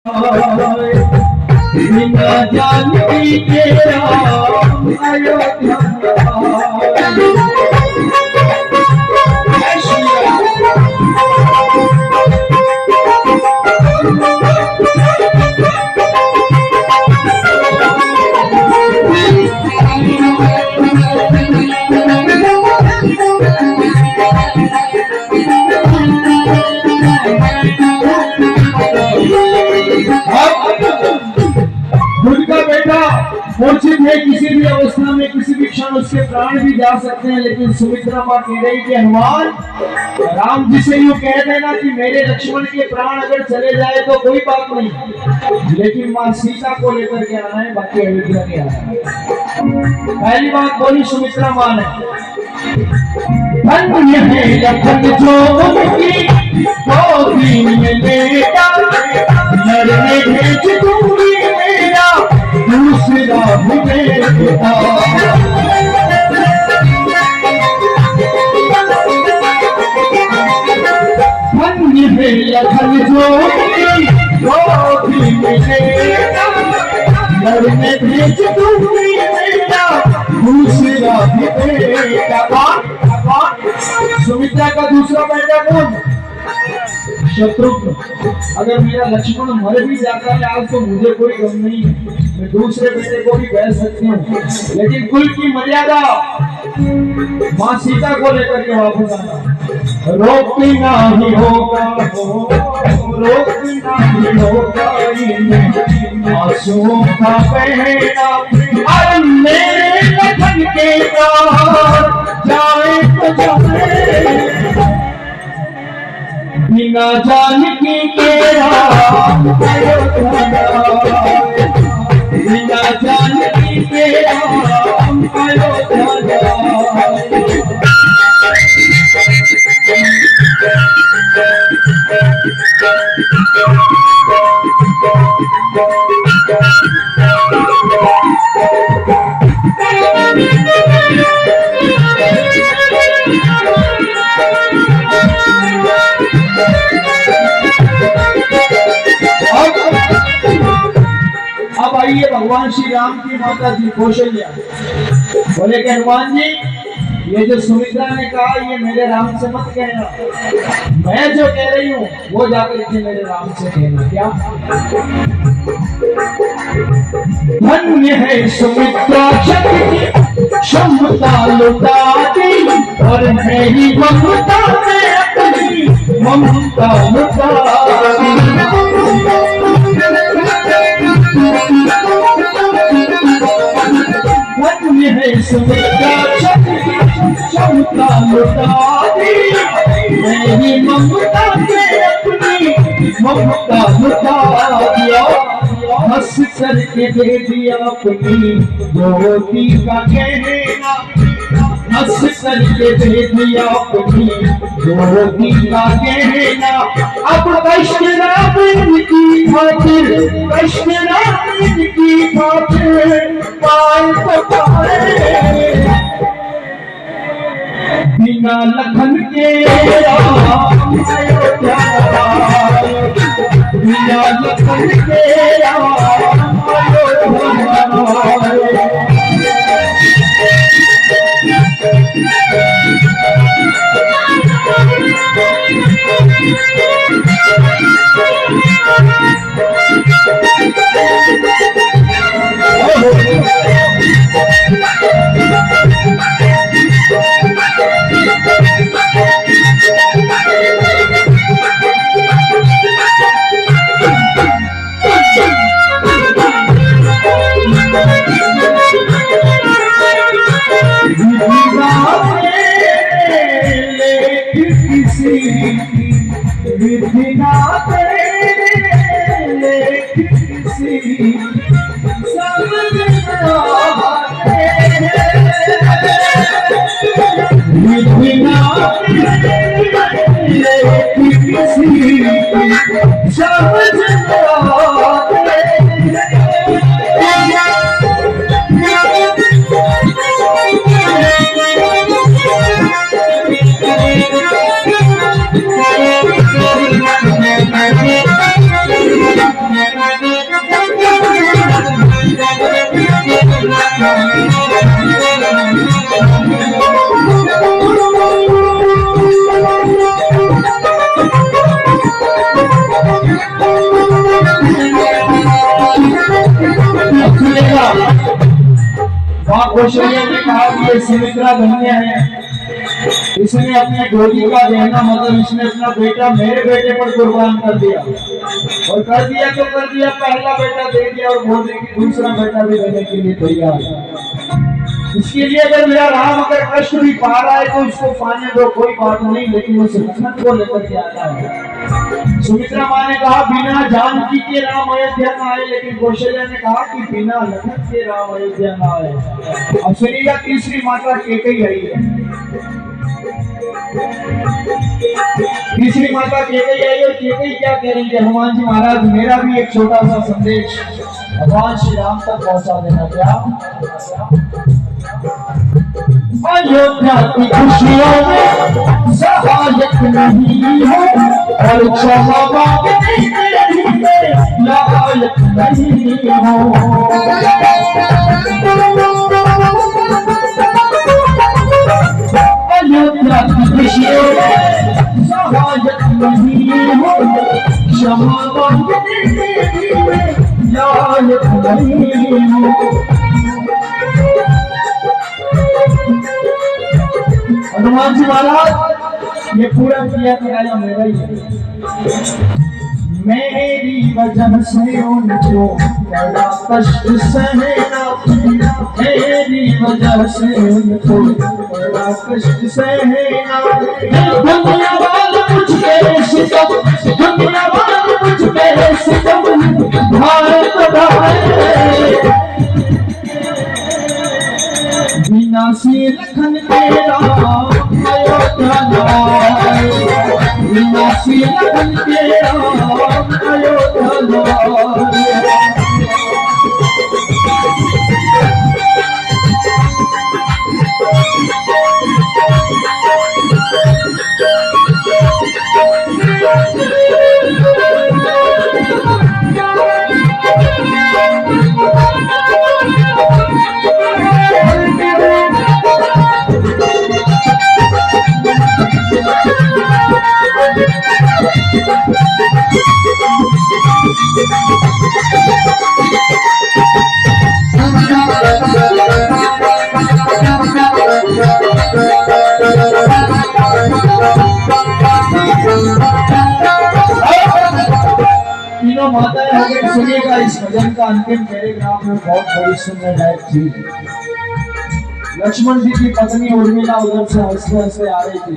बिना जानती तेरा अयोध्या मूर्छित है, किसी भी अवस्था में किसी भी क्षण उसके प्राण भी जा सकते हैं। लेकिन सुमित्रा माँ कह रही कि हनुमान, राम जी से यूं कह देना कि मेरे लक्ष्मण के प्राण अगर चले जाए तो कोई बात नहीं, लेकिन माँ सीता को लेकर के आना है, बाकी अयोध्या के आना है। पहली बात बोली सुमित्रा माँ ने, धन्य है लखन जो उनकी गोदी में लेटा, लड़ने भेज दूंगी मेरा दूसरा भी बेटा। धन्य है लखन जो उनकी गोदी में लेटा, लड़ने भेज दूंगी मेरा दूसरा भी बेटा। सुमित्रा का दूसरा बेटा कौन? शत्रुघ्न। अगर मेरा लक्ष्मण मर भी जाता है आज तो मुझे कोई गम नहीं है, मैं दूसरे बेटे को भी कह सकती हूँ, लेकिन कुल की मर्यादा माँ सीता को लेकर के वापस आना। रोकना ही होगा, रोकना ही होगा आंसुओं का बहना, अरे मेरे लखन के प्राण जाए तो जाए, बिना जानकी तेरा बिना जानकी तेरा अब आइए भगवान श्री राम की माता जी कौशल्या बोले कि हनुमान जी, ये जो सुमित्रा ने कहा ये मेरे राम से मत कहना, मैं जो कह रही हूँ वो जाकर के मेरे राम से कहना। क्या? धन्य है सुमित्रा शक्ति क्षमता लुटा दी, और मेरी ममता में अपनी ममता लुटा दी। धन्य है सुमित्रा शक्ति क्षमता लुटा दी, मेरी ममता में अपनी ममता लुटा दिया। हंस करके दे दिया अपनी ज्योति का कहना, हंस करके दे दिया अपनी ज्योति का कहना। अब कष्ट राम की खातिर, कष्ट राम की खातिर पाए तो पाए, बिना लखन के राम अयोध्या, बिना लखन के राम कौशल्या ने कहा कि ये सुमित्रा धन्य है, इसने अपने डोली का गहना मतलब इसने अपना बेटा मेरे बेटे पर कुर्बान कर दिया, और कर दिया तो कर दिया, पहला बेटा दे दिया और बोल रही कि दूसरा बेटा भी देने के लिए तैयार है। इसके लिए अगर मेरा राम अगर कष्ट भी पा रहा है तो उसको पाने दो, कोई बात नहीं, लेकिन उस लखन को लेकर के आता है। सुमित्रा माँ ने कहा बिना जानकी के राम अयोध्या न आए, लेकिन कौशल्या ने कहा कि बिना लखन के राम अयोध्या न आए। अब सुनिएगा तीसरी माता कैकेयी आई है। तीसरी माता कैकेयी आई और कैकेयी क्या कह रही है, हनुमान जी महाराज मेरा भी एक छोटा सा संदेश भगवान श्री राम तक पहुंचा देना। क्या अयोध्या की खुशियों में सहायक नहीं हो और क्षमा मांगने में लायक नहीं हो। अयोध्या की खुशियों में सहायक नहीं हो, क्षमा मांगने में लायक नहीं हो। हनुमान जी महाराज ये पूरा किया कराया मेरा ही है, मेरी वजह से उनको बड़ा कष्ट सहना, मेरी वजह से उनको बड़ा कष्ट सहना। दुनिया वाले मुझ पे सितम, दुनिया वाले मुझ पे सितम भारत भाई, बिना से लखन तेरा अयोध्या लाए, बिना से लखन तेरा अयोध्या लाए। तीनों माताएं हो गई। सुनिएगा इस भजन का अंतिम पैराग्राफ में बहुत बड़ी सुंदर थी। लक्ष्मण जी की पत्नी उर्मिला उधर से हंसते हंसते आ रही थी।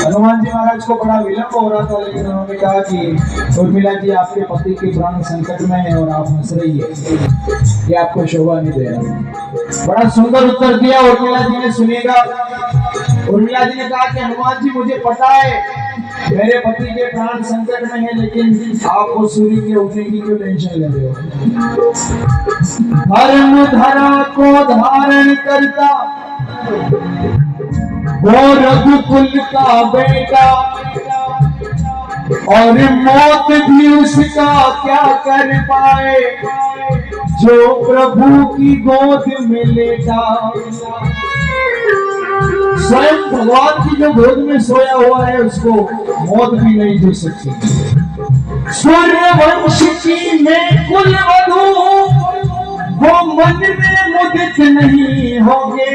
हनुमान जी महाराज को बड़ा विलंब हो रहा था, लेकिन उन्होंने कहा कि उर्मिला जी आपके पति के प्राण संकट में है और आप हंस रही है, ये आपको शोभा नहीं दे रहा। बड़ा सुंदर उत्तर दिया उर्मिला जी ने। सुनिएगा उर्मिला जी ने कहा कि हनुमान जी मुझे पता है मेरे पति के प्राण संकट में है, लेकिन आप वो सूर्य के उठने की क्यों टेंशन ले रहे हो। धर्म धरा को धारण करता वो रघुकुल का बेटा, और मौत भी उसका क्या कर पाए जो प्रभु की गोद में लेटा। स्वयं भगवान की जो गोद में सोया हुआ है उसको मौत भी नहीं दे सकती। सूर्यवंश की मैं कुल वधू, वो मन में मुदित नहीं होंगे।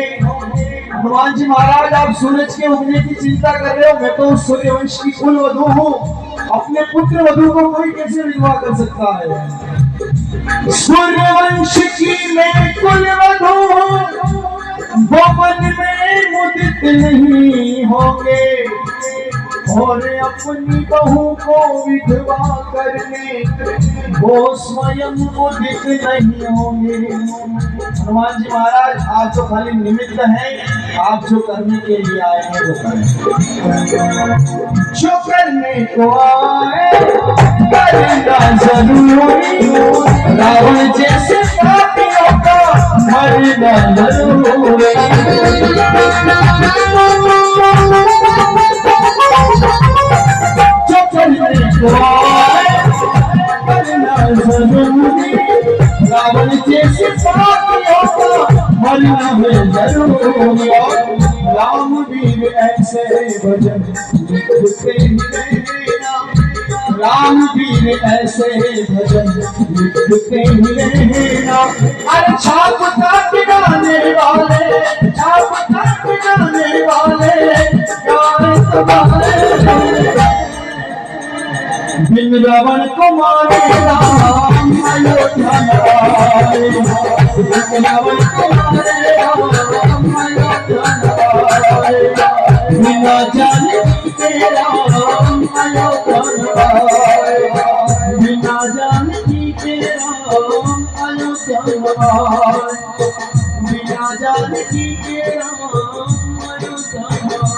हनुमान जी महाराज आप सूरज के उगने की चिंता कर रहे हो, मैं तो उस सूर्यवंश की कुल वधू हूँ। अपने पुत्र वधू को कोई कैसे विवाह कर सकता है। सूर्यवंश की मैं कुल वधू हूँ, वो मन में मुदित नहीं होंगे, और अपनी बहू को विधवा करने वो स्वयं मुदित नहीं होंगे। हनुमान जी महाराज आप जो खाली निमित्त हैं, आप जो करने के लिए आए हैं वो करें। जो करने को आए करना जरूरी, रावण जैसे पापियों का मरना जरूरी। जो करने को आए करना जरूरी, रावण जैसे पापियों का मरना है जरूरी। राम वीर ऐसे भजन लिखते हैं, राम वीर ऐसे भजन लिखते ही रहना। अरे छाप काट डालने वाले, छाप काट डालने वाले यार तुम्हारे बिन रावण को मारे राम अयोध्या लाए, बिन रावण को मारे राम अयोध्या लाए, बिना जाने के राम अयोध्या लाए, बिना जाने के राम अयोध्या लाए, बिना जाने के राम अयोध्या लाए।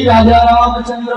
राजा रामचंद्र